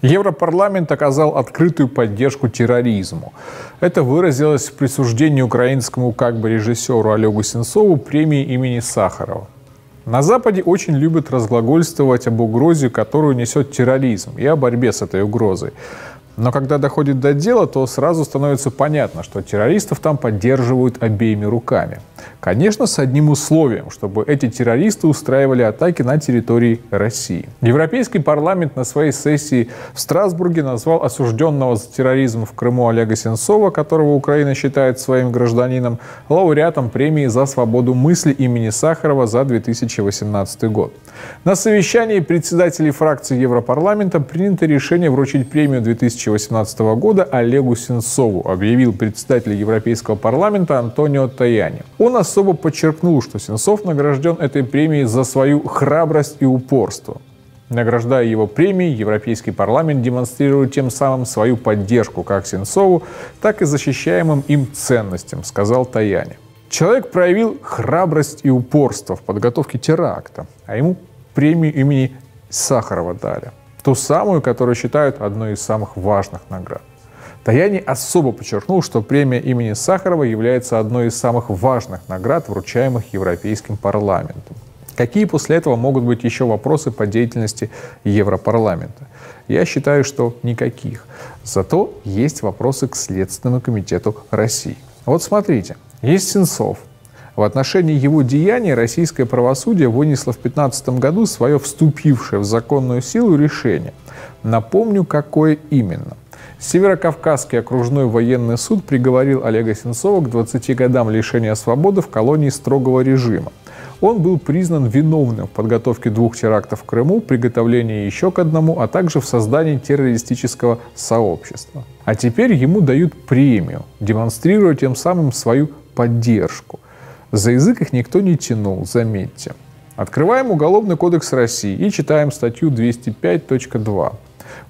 Европарламент оказал открытую поддержку терроризму. Это выразилось в присуждении украинскому режиссеру Олегу Сенцову премии имени Сахарова. На Западе очень любят разглагольствовать об угрозе, которую несет терроризм, и о борьбе с этой угрозой. Но когда доходит до дела, то сразу становится понятно, что террористов там поддерживают обеими руками. Конечно, с одним условием, чтобы эти террористы устраивали атаки на территории России. Европейский парламент на своей сессии в Страсбурге назвал осужденного за терроризм в Крыму Олега Сенцова, которого Украина считает своим гражданином, лауреатом премии за свободу мысли имени Сахарова за 2018 год. На совещании председателей фракции Европарламента принято решение вручить премию 2018 года Олегу Сенцову, объявил председатель Европейского парламента Антонио Таяни. Он особо подчеркнул, что Сенцов награжден этой премией за свою храбрость и упорство. Награждая его премией, Европейский парламент демонстрирует тем самым свою поддержку как Сенцову, так и защищаемым им ценностям, сказал Таяни. Человек проявил храбрость и упорство в подготовке теракта, а ему премию имени Сахарова дали. Ту самую, которую считают одной из самых важных наград. Таяни особо подчеркнул, что премия имени Сахарова является одной из самых важных наград, вручаемых Европейским парламентом. Какие после этого могут быть еще вопросы по деятельности Европарламента? Я считаю, что никаких. Зато есть вопросы к Следственному комитету России. Вот смотрите, есть Сенцов. В отношении его деяний российское правосудие вынесло в 2015 году свое вступившее в законную силу решение. Напомню, какое именно. Северокавказский окружной военный суд приговорил Олега Сенцова к 20 годам лишения свободы в колонии строгого режима. Он был признан виновным в подготовке 2 терактов в Крыму, приготовлении еще к одному, а также в создании террористического сообщества. А теперь ему дают премию, демонстрируя тем самым свою поддержку. За язык их никто не тянул, заметьте. Открываем Уголовный кодекс России и читаем статью 205.2.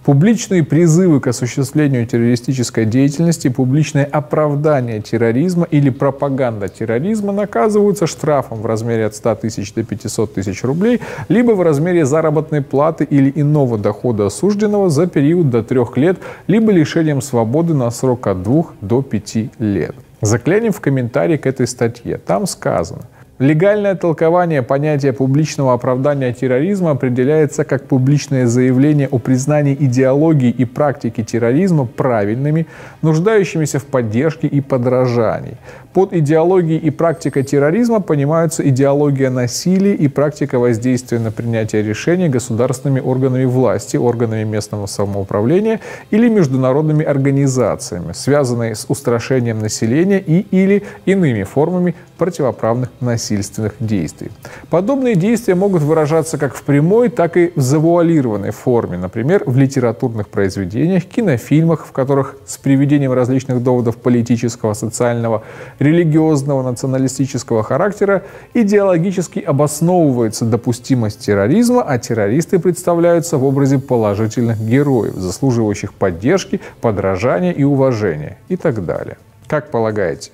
Публичные призывы к осуществлению террористической деятельности, публичное оправдание терроризма или пропаганда терроризма наказываются штрафом в размере от 100 тысяч до 500 тысяч рублей, либо в размере заработной платы или иного дохода осужденного за период до 3 лет, либо лишением свободы на срок от 2 до 5 лет. Заглянем в комментарий к этой статье. Там сказано: легальное толкование понятия публичного оправдания терроризма определяется как публичное заявление о признании идеологии и практики терроризма правильными, нуждающимися в поддержке и подражании. Под идеологией и практикой терроризма понимаются идеология насилия и практика воздействия на принятие решений государственными органами власти, органами местного самоуправления или международными организациями, связанные с устрашением населения или иными формами противоправных насильственных действий. Подобные действия могут выражаться как в прямой, так и в завуалированной форме, например, в литературных произведениях, кинофильмах, в которых с приведением различных доводов политического, социального, религиозного, националистического характера идеологически обосновывается допустимость терроризма, а террористы представляются в образе положительных героев, заслуживающих поддержки, подражания и уважения и так далее. Как полагаете,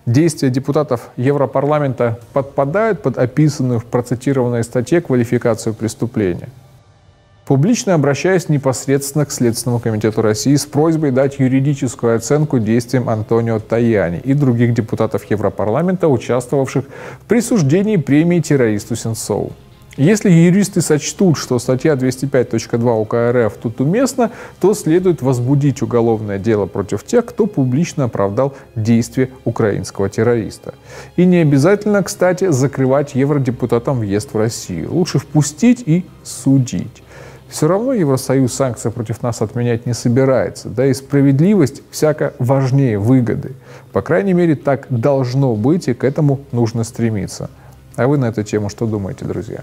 действия депутатов Европарламента подпадают под описанную в процитированной статье квалификацию преступления? Публично обращаюсь непосредственно к Следственному комитету России с просьбой дать юридическую оценку действиям Антонио Таяни и других депутатов Европарламента, участвовавших в присуждении премии террористу Сенцову. Если юристы сочтут, что статья 205.2 УК РФ тут уместна, то следует возбудить уголовное дело против тех, кто публично оправдал действия украинского террориста. И не обязательно, кстати, закрывать евродепутатам въезд в Россию. Лучше впустить и судить. Все равно Евросоюз санкции против нас отменять не собирается, да и справедливость всяко важнее выгоды. По крайней мере, так должно быть, и к этому нужно стремиться. А вы на эту тему что думаете, друзья?